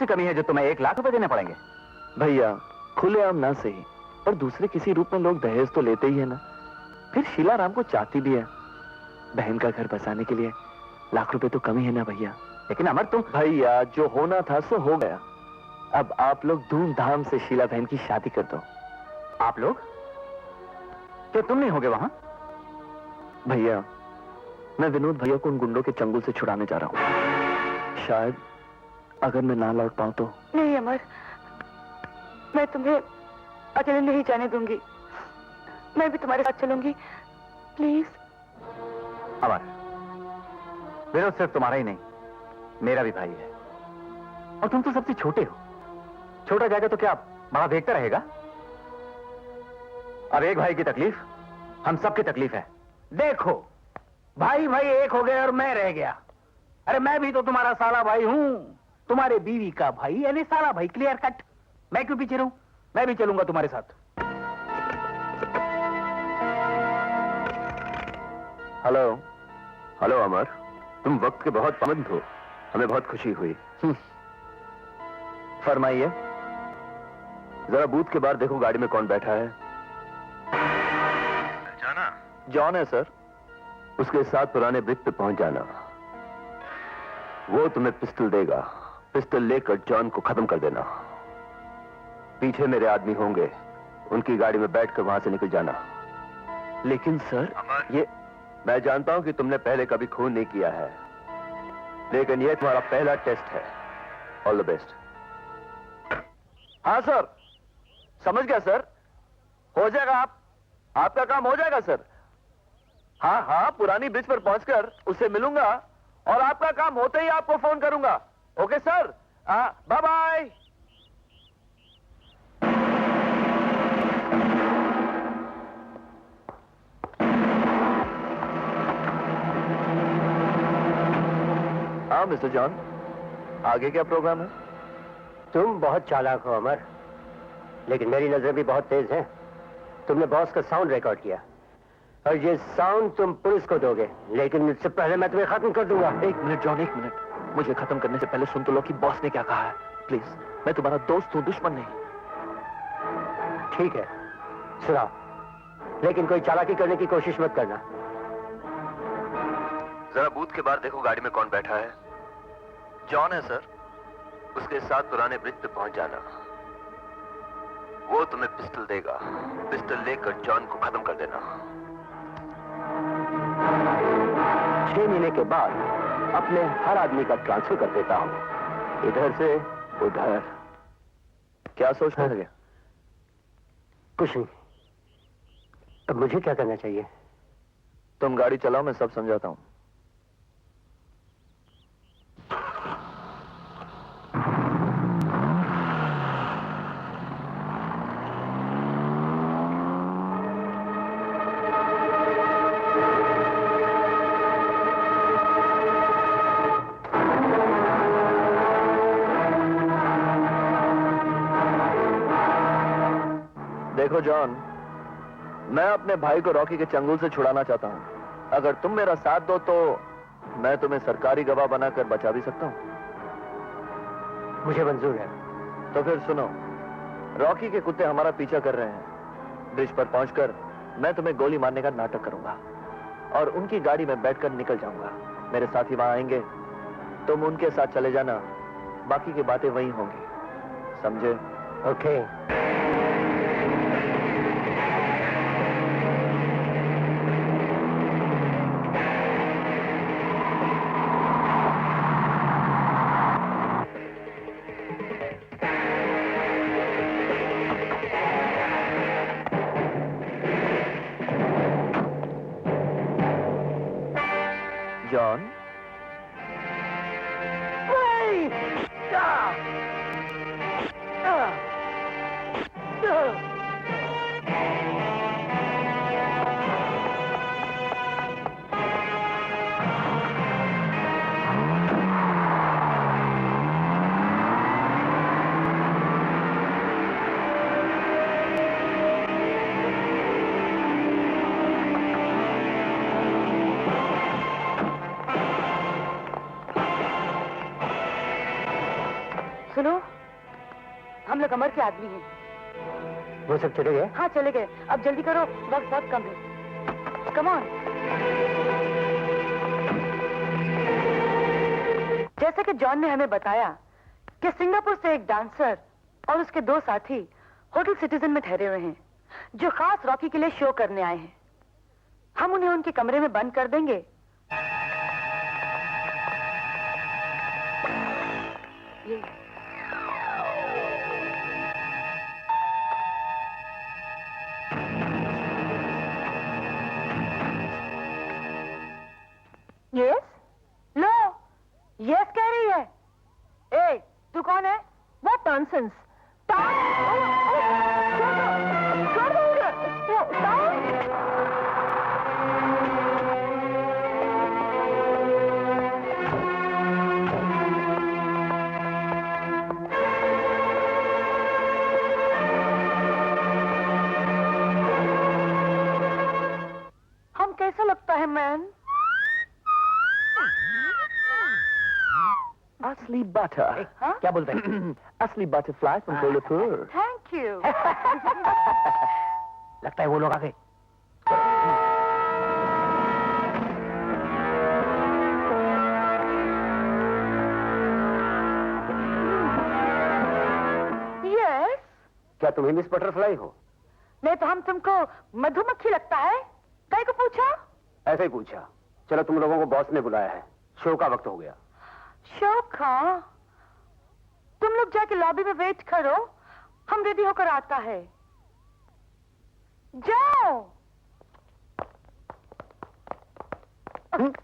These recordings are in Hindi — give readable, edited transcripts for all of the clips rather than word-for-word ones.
से कमी है जो तुम्हें 1 लाख रुपए देने पड़ेंगे? भैया खुलेआम ना सही, पर दूसरे किसी रूप में लोग दहेज तो लेते ही है ना। फिर शीला राम को चाहती भी है, बहन का घर बसाने के लिए 1 लाख रुपए तो कमी है ना भैया। लेकिन अमर तुम। भैया जो होना था सो हो गया, अब आप लोग धूमधाम से शीला बहन की शादी कर दो। आप लोग? क्या तुम नहीं होगे वहां? भैया मैं विनोद भैया को उन गुंडों के चंगुल से छुड़ाने जा रहा हूं। शायद अगर मैं ना लौट पाऊं तो। नहीं अमर, मैं तुम्हें अकेले नहीं जाने दूंगी, मैं भी तुम्हारे साथ चलूंगी, प्लीज। अमर, विनोद सिर्फ तुम्हारा ही नहीं, मेरा भी भाई है। और तुम तो सबसे छोटे हो। छोटा जाएगा तो क्या बड़ा देखता रहेगा? अब एक भाई की तकलीफ हम सबकी तकलीफ है। देखो भाई भाई एक हो गए और मैं रह गया। अरे मैं भी तो तुम्हारा साला भाई हूं, तुम्हारे बीवी का भाई यानी साला भाई। Clear cut. मैं क्यों पीछे रहूं? मैं भी चलूंगा तुम्हारे साथ। हेलो। हेलो अमर, तुम वक्त के बहुत पाबंद हो, हमें बहुत खुशी हुई। फरमाइए। जरा बूथ के बाहर देखो गाड़ी में कौन बैठा है। जाना? जॉन है सर, उसके साथ पुराने ब्रिज पे पहुंच जाना। वो तुम्हें पिस्टल देगा, पिस्टल लेकर जॉन को खत्म कर देना। पीछे मेरे आदमी होंगे, उनकी गाड़ी में बैठकर वहां से निकल जाना। लेकिन सर ये मैं जानता हूं कि तुमने पहले कभी खून नहीं किया है, लेकिन ये तुम्हारा पहला टेस्ट है। All the best. हाँ सर, समझ गया सर, हो जाएगा। आपका काम हो जाएगा सर। हाँ हाँ, पुरानी ब्रिज पर पहुंचकर उससे मिलूंगा और आपका काम होते ही आपको फोन करूंगा। Okay sir, bye bye. हाँ मिस्टर जॉन, आगे क्या प्रोग्राम है? तुम बहुत चालाक हो अमर, लेकिन मेरी नजर भी बहुत तेज है। तुमने बॉस का साउंड रिकॉर्ड किया और ये साउंड तुम पुलिस को दोगे, लेकिन इससे पहले मैं तुम्हें खत्म कर दूंगा। 1 मिनट जॉन, 1 मिनट। मुझे खत्म करने से पहले सुन तो लो कि बॉस ने क्या कहा है। प्लीज, मैं तुम्हारा दोस्त हूं, दुश्मन नहीं। ठीक है सुनाओ, लेकिन कोई चालाकी करने की कोशिश मत करना। जरा बूथ के बाहर देखो गाड़ी में कौन बैठा है। जॉन है सर, उसके साथ पुराने ब्रिज पे पहुंच जाना। वो तुम्हें पिस्टल देगा, पिस्टल लेकर जॉन को खत्म कर देना। 6 महीने के बाद अपने हर आदमी का ट्रांसफर कर देता हूं, इधर से उधर। क्या सोचने लगे? कुछ नहीं। अब मुझे क्या करना चाहिए? तुम गाड़ी चलाओ, मैं सब समझाता हूं। देखो जॉन, मैं अपने भाई को रॉकी के चंगुल से छुड़ाना चाहता हूं। अगर तुम मेरा साथ दो तो मैं तुम्हें सरकारी गवाह बनाकर बचा भी सकता हूं। मुझे मंजूर है। तो फिर सुनो, रॉकी के कुत्ते हमारा पीछा कर रहे हैं। ब्रिज पर पहुंचकर मैं तुम्हें गोली मारने का नाटक करूंगा और उनकी गाड़ी में बैठकर निकल जाऊंगा। मेरे साथी वहां आएंगे, तुम उनके साथ चले जाना, बाकी की बातें वहीं होंगी, समझे? ओके। जॉन, सुनो, हम लोग अमर के आदमी हैं। वो सब चले गए? हाँ चले गए। अब जल्दी करो, वक्त बहुत कम है। Come on. जैसे कि जॉन ने हमें बताया कि सिंगापुर से एक डांसर और उसके 2 साथी होटल सिटीजन में ठहरे हुए हैं, जो खास रॉकी के लिए शो करने आए हैं। हम उन्हें उनके कमरे में बंद कर देंगे। ये यस, लो, यस कह रही है। ए, तू कौन है? What nonsense? हम कैसा लगता है मैन? असली बटर। हाँ? क्या बोलते हैं? असली butterfly from Kolhapur. Thank you. लगता है वो लोग आ गए। यस। क्या तुम ही मिस बटरफ्लाई हो? नहीं तो हम तुमको मधुमक्खी लगता है? काय को पूछा? ऐसे ही पूछा। चलो, तुम लोगों को बॉस ने बुलाया है, शो का वक्त हो गया। शोखा, तुम लोग जाके लॉबी में वेट करो, हम रेडी होकर आता है। जाओ।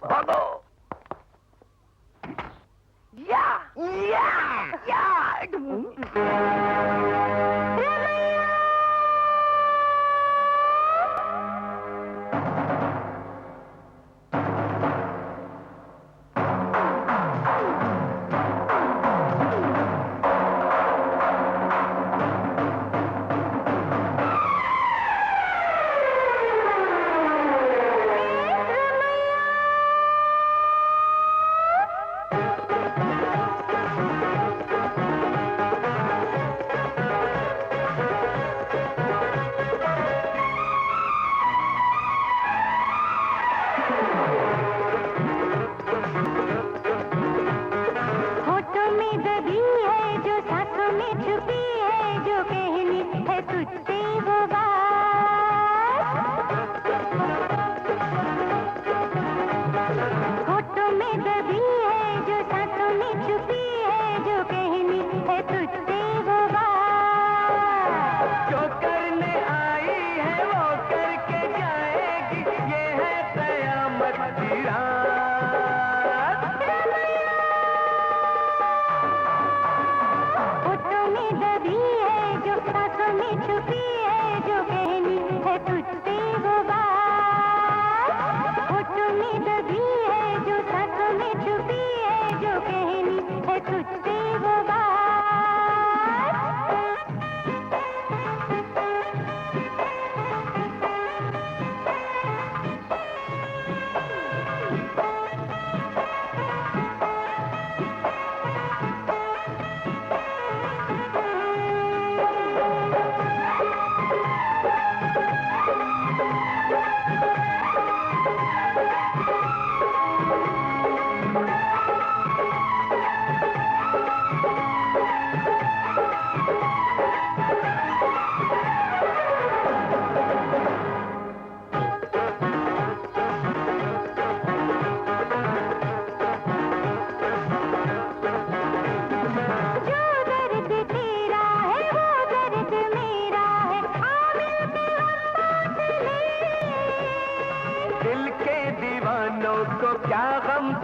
भागो। या या या।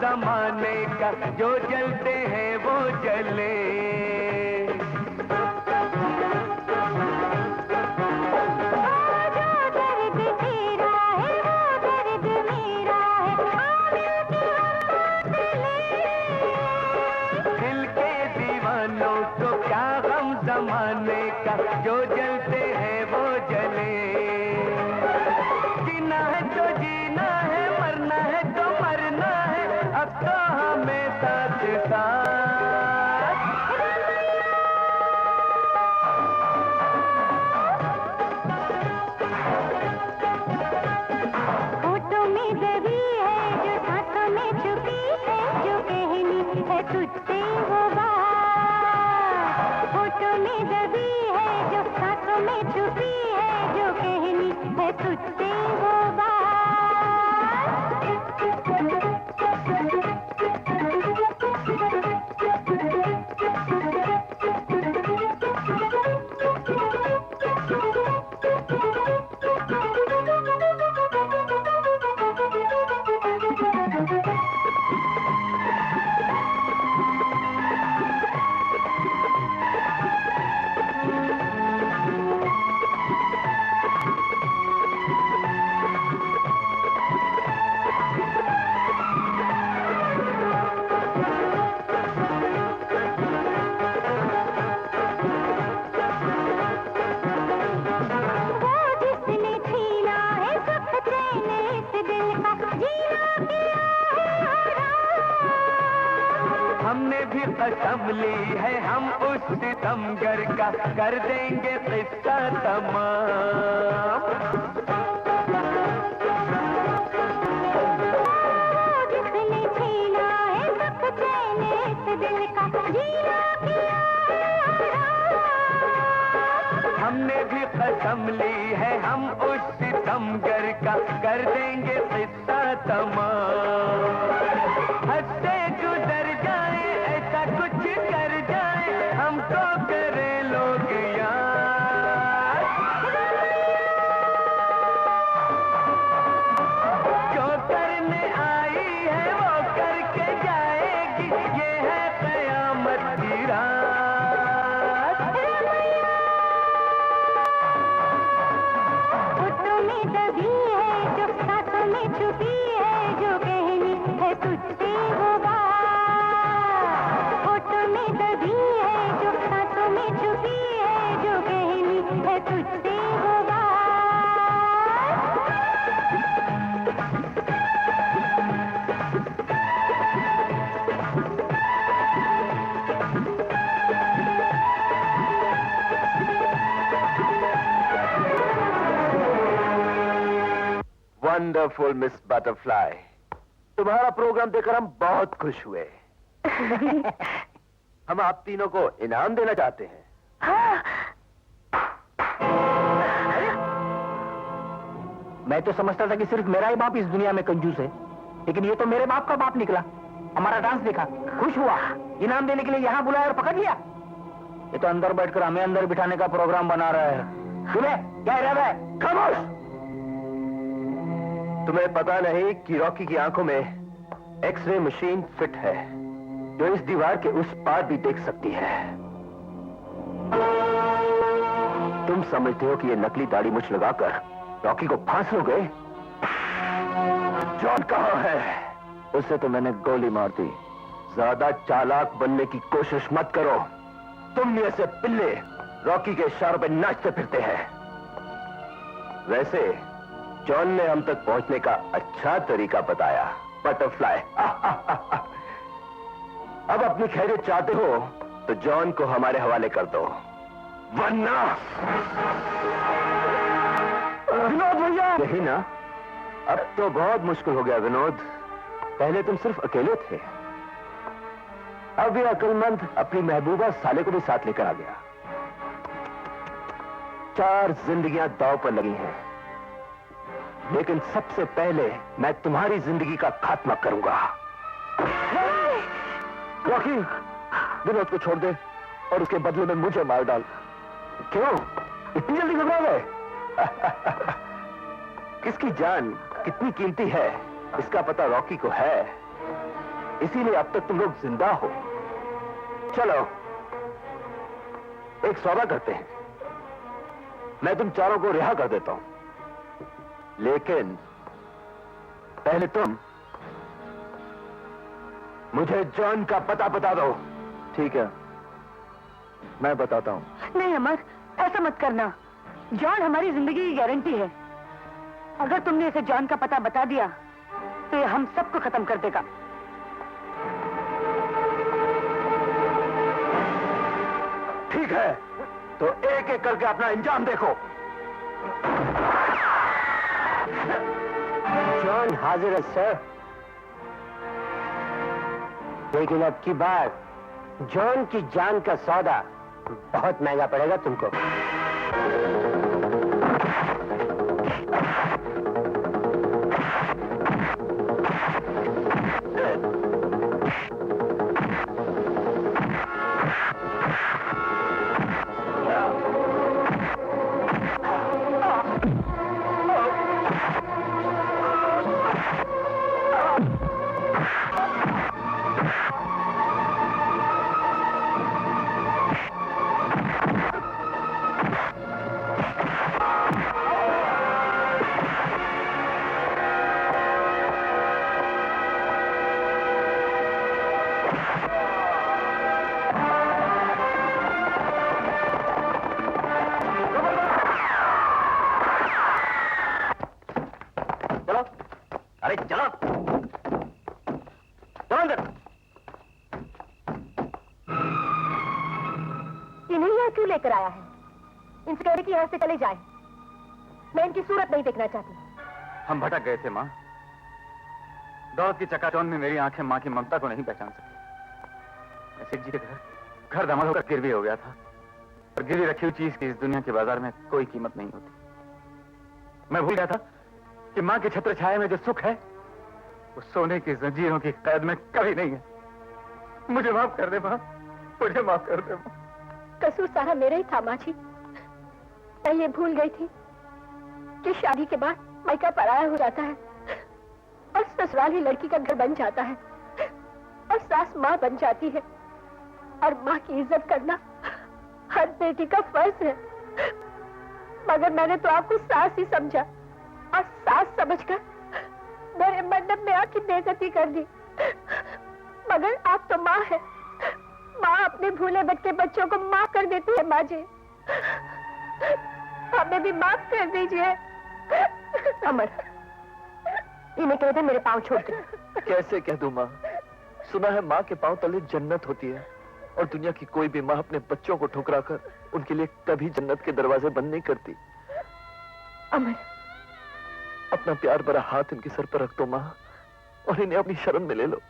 जमाने का जो जलते हैं वो जले। दिल के दीवानों को क्या गम जमाने का, जो जलते हैं वो जले। जीना है तो जीना है, मरना है तो मरना है, अब तो हमें साथ साथ। दबी है जो सांसों में छुपी है, जो कहनी है तुझसे वो हमने भी कसम ली है हम उस सितमगर का कर देंगे किस्सा तमाम। जिसने छीना है वक्त चैन इस दिल का, जीना किया हमने भी कसम ली है हम उस सितमगर का कर देंगे किस्सा तमाम। हंसते गुजर जाए ऐसा कुछ कर जाए हमको करे लोग यार। जो करने आई है वो करके जाएगी, ये है कयामत की रात। होठों में दबी है जो सांसों में छुपी है, जो कहनी है तुझसे वो बात। होठों में दबी है जो सांसों में छुपी है, जो कहनी है तुझसे वो बात। वंडरफुल मिस बटरफ्लाई, तुम्हारा प्रोग्राम देखकर हम बहुत खुश हुए। हम आप तीनों को इनाम देना चाहते हैं। मैं तो समझता था कि सिर्फ मेरा ही बाप इस दुनिया में कंजूस है, लेकिन ये तो मेरे बाप का बाप निकला। हमारा डांस देखा, खुश हुआ, इनाम देने के लिए यहाँ बुलाया और पकड़ लिया। ये तो अंदर बैठकर हमें अंदर बिठाने का प्रोग्राम बना रहा है। तुम्हें क्या इरादा है? खामोश! तुम्हें पता नहीं कि रॉकी की आंखों में एक्सरे मशीन फिट है, जो इस दीवार के उस पार भी देख सकती है। तुम समझते हो कि ये नकली दाढ़ी मुझ लगाकर रॉकी को फांस लोगे? जॉन कहाँ है? उसे तो मैंने गोली मार दी। ज्यादा चालाक बनने की कोशिश मत करो। तुम जैसे पिल्ले रॉकी के इशारों पे नाचते फिरते हैं। वैसे जॉन ने हम तक पहुंचने का अच्छा तरीका बताया, बटरफ्लाई। अब अपनी खैरियत चाहते हो तो जॉन को हमारे हवाले कर दो, वरना विनोद भैया। यही ना? अब तो बहुत मुश्किल हो गया विनोद। पहले तुम सिर्फ अकेले थे, अब ये अक्लमंद अपनी महबूबा साले को भी साथ लेकर आ गया। 4 जिंदगियां दांव पर लगी हैं, लेकिन सबसे पहले मैं तुम्हारी जिंदगी का खात्मा करूंगा। रॉकी, विनोद को छोड़ दे और उसके बदले में मुझे मार डाल। क्यों इतनी जल्दी घबरा गए? किसकी जान कितनी कीमती है इसका पता रॉकी को है, इसीलिए अब तक तुम लोग जिंदा हो। चलो एक सौदा करते हैं, मैं तुम चारों को रिहा कर देता हूं, लेकिन पहले तुम मुझे जॉन का पता बता दो। ठीक है, मैं बताता हूं। नहीं अमर, ऐसा मत करना। जॉन हमारी जिंदगी की गारंटी है। अगर तुमने इसे जॉन का पता बता दिया तो ये हम सबको खत्म कर देगा। ठीक है, तो एक एक करके अपना इंजाम देखो। जॉन हाजिर है सर, लेकिन अब की बार जॉन की जान का सौदा बहुत महंगा पड़ेगा तुमको। क्यों लेकर आया है? इनसे कह रही कि यहाँ से चले जाए। मैं इनकी सूरत नहीं देखना चाहती। हम भटक गए थे माँ। दौलत की चकाचौंध में मेरी आंखें माँ की ममता को नहीं पहचान सकी। मैं सेठ जी के घर दामाद होकर गिरवी हो गया था, और गिरवी रखी हुई चीज की इस दुनिया के बाजार में कोई कीमत नहीं होती। मैं भूल गया था कि माँ के छत्र छाया में जो सुख है वो सोने की जंजीरों की कैद में कभी नहीं है। मुझे माफ कर दे माँ, मुझे माफ कर दे माँ। कसूर सारा मेरा ही था माँ जी। मैं ये भूल गई थी कि शादी के बाद मायका पराया हो जाता है और ससुराल ही लड़की का घर बन जाता है और सास माँ बन जाती है, और माँ की इज्जत करना हर बेटी का फर्ज है। मगर मैंने तो आपको सास ही समझा और सास समझकर मेरे मंडप में आपकी बेइज्जती कर दी। मगर आप तो माँ है। माँ अपने भूले भटके बच्चों को माफ कर देती है। माँ जी, हमें भी माफ कर दीजिए। अमर, इन्हें कह दे मेरे पाँव छोड़ दे। कैसे कह दूं माँ? सुना है माँ के पाँव तले जन्नत होती है, और दुनिया की कोई भी माँ अपने बच्चों को ठुकरा कर उनके लिए कभी जन्नत के दरवाजे बंद नहीं करती। अमर, अपना प्यार भरा हाथ इनके सर पर रख दो माँ, और इन्हें अपनी शरण में ले लो।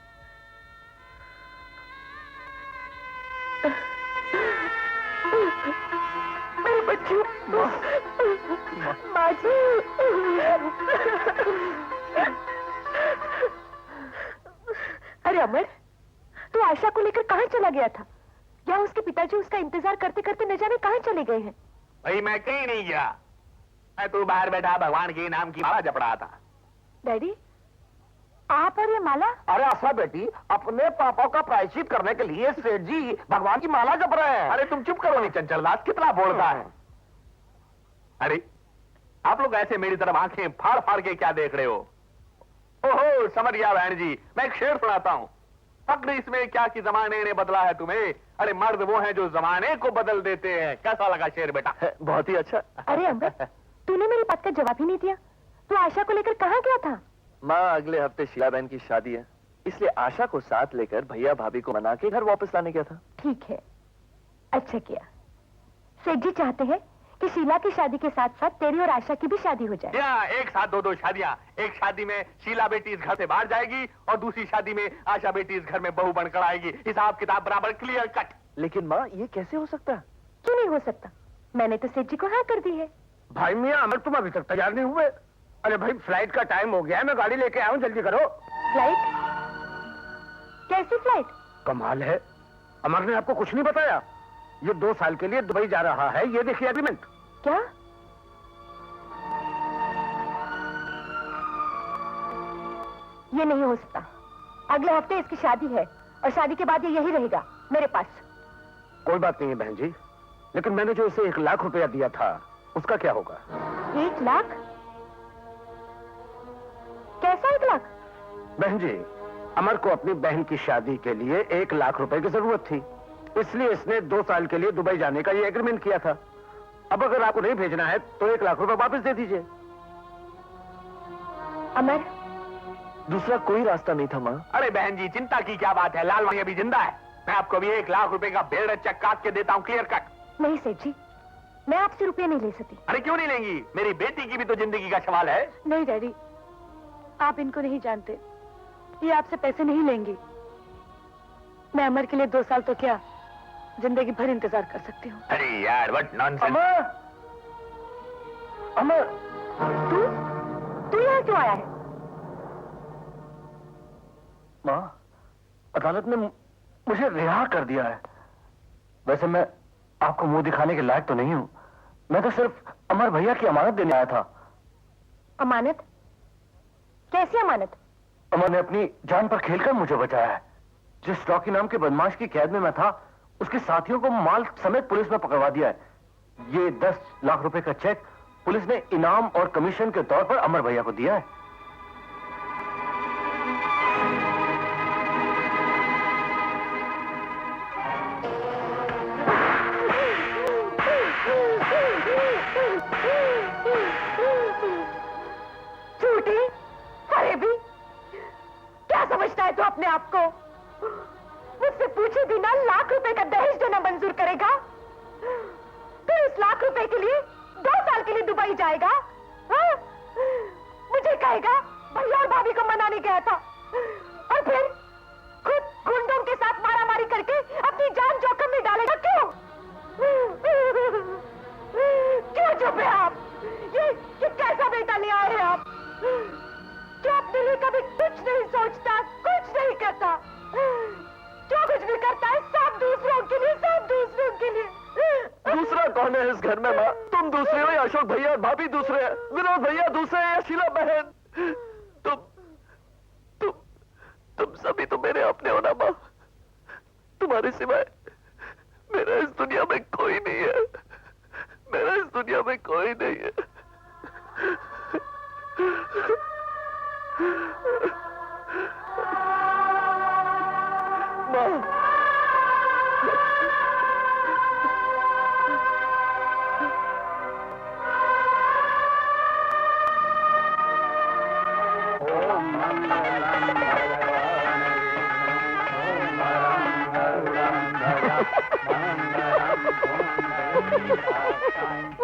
मेरे बच्चों, माँ जी। अरे अमर, तू आशा को लेकर कहाँ चला गया था? या उसके पिताजी उसका इंतजार करते करते न जाने कहाँ चले गए हैं? भाई मैं कहीं नहीं गया। मैं तो बाहर बैठा भगवान के नाम की माला जप रहा था। डैडी, आप और ये माला? अरे आशा बेटी, अपने पापा का प्रायश्चित करने के लिए सेठ जी भगवान की माला जप रहे हैं। अरे तुम चुप करो नहीं चंचल दास, कितना बोलता है। अरे आप लोग ऐसे मेरी तरफ आंखें फाड़ फाड़ के क्या देख रहे हो? ओहो समझ गया बहन जी, मैं एक शेर सुनाता हूँ। फक्र इसमें क्या कि जमाने ने बदला है तुम्हें, अरे मर्द वो हैं जो जमाने को बदल देते हैं। कैसा लगा शेर बेटा? बहुत ही अच्छा। अरे अमर, तूने मेरी बात का जवाब ही नहीं दिया। तू आशा को लेकर कहाँ गया था? माँ, अगले हफ्ते शीला बहन की शादी है, इसलिए आशा को साथ लेकर भैया भाभी को मना के घर वापस लाने गया था। ठीक है, अच्छा किया। सेठ जी चाहते हैं कि शीला की शादी के साथ साथ तेरी और आशा की भी शादी हो जाए। या एक साथ दो शादियां। एक शादी में शीला बेटी इस घर से बाहर जाएगी और दूसरी शादी में आशा बेटी इस घर में बहू बनकर आएगी। हिसाब किताब बराबर क्लियर कट। लेकिन माँ, ये कैसे हो सकता है? क्यों नहीं हो सकता? मैंने तो सेठ जी को हाँ कर दी है। भाई मियां, अमर तुम अभी तक तैयार नहीं हुए? अरे भाई फ्लाइट का टाइम हो गया है, मैं गाड़ी लेके आया हूँ, जल्दी करो। फ्लाइट? कैसी फ्लाइट? कमाल है, अमर ने आपको कुछ नहीं बताया? ये 2 साल के लिए दुबई जा रहा है, ये देखिए एग्रीमेंट। क्या? ये नहीं हो सकता। अगले हफ्ते इसकी शादी है और शादी के बाद ये यही रहेगा मेरे पास। कोई बात नहीं है बहन जी, लेकिन मैंने जो इसे 1 लाख रुपया दिया था उसका क्या होगा? 1 लाख? कैसा 1 लाख? बहन जी, अमर को अपनी बहन की शादी के लिए 1 लाख रुपए की जरूरत थी, इसलिए इसने 2 साल के लिए दुबई जाने का ये एग्रीमेंट किया था। अब अगर आपको नहीं भेजना है तो 1 लाख रुपए वापस दे दीजिए। अमर, दूसरा कोई रास्ता नहीं था माँ। अरे बहन जी, चिंता की क्या बात है, लाल अभी जिंदा है। मैं आपको भी 1 लाख रुपए का बेड़ चेक काट के देता हूँ, क्लियर कट। नहीं सेठ जी, मैं आपसे रुपये नहीं ले सकती। अरे क्यों नहीं लेंगी? मेरी बेटी की भी तो जिंदगी का सवाल है। नहीं डैडी, आप इनको नहीं जानते, ये आपसे पैसे नहीं लेंगी। मैं अमर के लिए 2 साल तो क्या जिंदगी भर इंतजार कर सकती हूँ। अरे यार व्हाट नॉनसेंस। अमर, अमर, तू यहाँ क्यों आया है? माँ, अदालत ने मुझे रिहा कर दिया है। वैसे मैं आपको मुंह दिखाने के लायक तो नहीं हूँ। मैं तो सिर्फ अमर भैया की अमानत देने आया था। अमानत? कैसी अमानत? अमर ने अपनी जान पर खेलकर मुझे बचाया है। जिस रॉकी नाम के बदमाश की कैद में मैं था, उसके साथियों को माल समेत पुलिस में पकड़वा दिया है। ये 10 लाख रुपए का चेक पुलिस ने इनाम और कमीशन के तौर पर अमर भैया को दिया है। झूठी, फरेबी, क्या समझता है तू अपने आप को? मुझसे पूछे बिना लाख रुपए का दहेज देना मंजूर करेगा? तू इस लाख रुपए के लिए 2 साल के लिए दुबई जाएगा? हाँ? मुझे कहेगा भैया और भाभी को मनाने गया था, और फिर खुद गुंडों के साथ मारामारी करके अपनी जान जोखिम में डालेगा। क्यों? क्यों चुप है आप? ये कैसा बेटा ले आए हैं आप? जो अपने लिए कभी कुछ नहीं सोचता, कुछ नहीं करता, जो कुछ भी करता है सब दूसरों के लिए, सब दूसरों के लिए। दूसरा कौन है इस घर में माँ? तुम दूसरे हो या अशोक भैया और भाभी दूसरे हैं? विनोद भैया दूसरे हैं या शीला बहन? तुम सभी तो मेरे अपने हो ना माँ। तुम्हारे सिवाय मेरा इस दुनिया में कोई नहीं है। मेरा इस दुनिया में कोई नहीं है। माँ,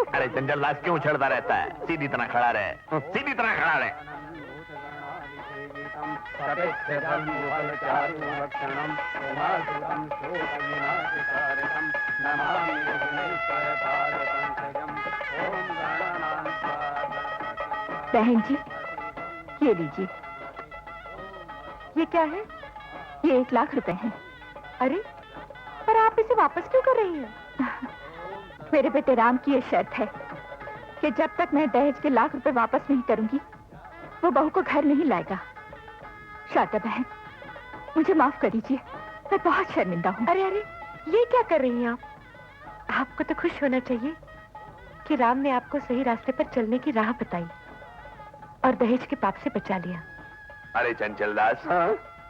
अरे चंचल दास क्यों उछलता रहता है? सीधी तरह खड़ा रहे, सीधी तरह खड़ा रहे। बहन जी, ये लीजिए। ये क्या है? ये 1 लाख रुपए हैं। अरे, पर आप इसे वापस क्यों कर रही हैं? मेरे बेटे राम की ये शर्त है कि जब तक मैं दहेज के 1 लाख रुपए वापस नहीं करूंगी, वो बहू को घर नहीं लाएगा। शारदा बहन, मुझे माफ कर दीजिए, मैं बहुत शर्मिंदा हूँ। अरे अरे, ये क्या कर रही हैं आप? आपको तो खुश होना चाहिए कि राम ने आपको सही रास्ते पर चलने की राह बताई और दहेज के पाप से बचा लिया। अरे चंचल दास,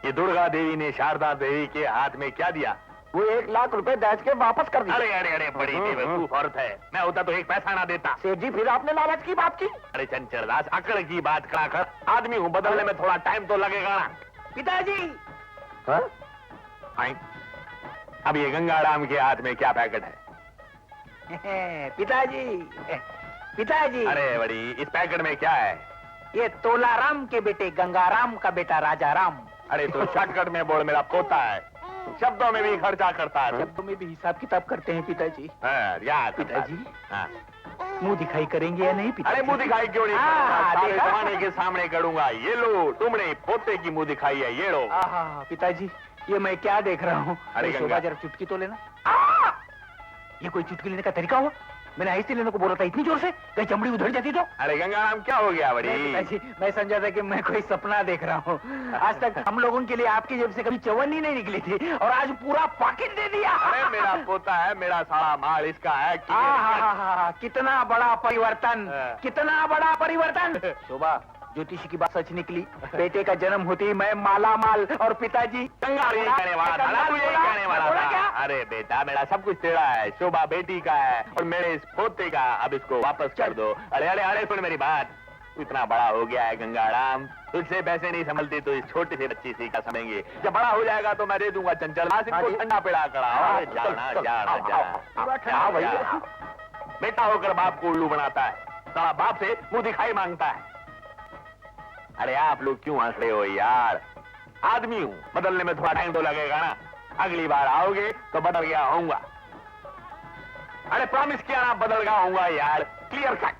ये दुर्गा देवी ने शारदा देवी के हाथ में क्या दिया? वो 1 लाख रुपए दहेज के वापस कर दिए। अरे अरे अरे, बड़ी बेवकूफ औरत है। मैं होता तो 1 पैसा ना देता। सेठ जी, फिर आपने लालच की बात की? अरे चंचल दास, अकड़ की बात करा कर। आदमी हूँ, बदलने में थोड़ा टाइम तो लगेगा ना। पिताजी, आई। अब ये गंगाराम के हाथ में क्या पैकेट है? पिताजी, पिताजी, अरे बड़ी, इस पैकेट में क्या है? ये तोलाराम के बेटे गंगाराम का बेटा राजा राम। अरे तो शॉर्टकट में बोल, मेरा पोता है। शब्दों में भी खर्चा करता है। शब्दों में भी हिसाब किताब करते हैं पिताजी। याद पिताजी, हाँ। मुंह दिखाई करेंगे या नहीं पिताजी? अरे मुंह दिखाई क्यों नहीं? सारे जमाने के सामने करूंगा। ये लो, तुमने पोते की मुंह दिखाई है, ये लो। पिताजी, ये मैं क्या देख रहा हूँ? अरे शोभा, जरा चुटकी तो लेना। ये कोई चुटकी लेने का तरीका हुआ? मैंने ऐसे लेने को बोला था इतनी जोर से, कहीं चमड़ी उधर जाती तो? अरे गंगाराम, क्या हो गया बड़ी? पिताजी, मैं समझा था कि मैं कोई सपना देख रहा हूँ। आज तक हम लोगों के लिए आपकी जेब से कभी चवन्नी नहीं निकली थी, और आज पूरा पॉकेट दे दिया। अरे मेरा पोता है, मेरा सारा माल इसका है। कितना बड़ा परिवर्तन, कितना बड़ा परिवर्तन। शोभा, ज्योतिषी की बात सच निकली। बेटे का जन्म होते ही मैं माला माल, और पिताजी कहने वाला था ना, तू यही कहने वाला था। अरे बेटा, मेरा सब कुछ तेरा है। शोभा बेटी का है और मेरे इस पोते का। अब इसको वापस कर दो। अरे अरे अरे, सुन मेरी बात। तू इतना बड़ा हो गया है गंगाराम, तुझसे पैसे नहीं संभलती तो इस छोटी सी बच्ची से क्या समझेंगे? जब बड़ा हो जाएगा तो मैं दे दूंगा चंचल। आज इसको ठंडा पिला करा। जाना जाना जा। बेटा होकर बाप को उल्लू बनाता है, सारा बाप से मुंह दिखाई मांगता है। अरे आप लोग क्यों हंस रहे हो यार? आदमी हूँ, बदलने में थोड़ा टाइम तो लगेगा ना। अगली बार आओगे तो बदल गया होऊंगा। अरे प्रॉमिस किया ना बदल गया होऊंगा यार, क्लियर कट।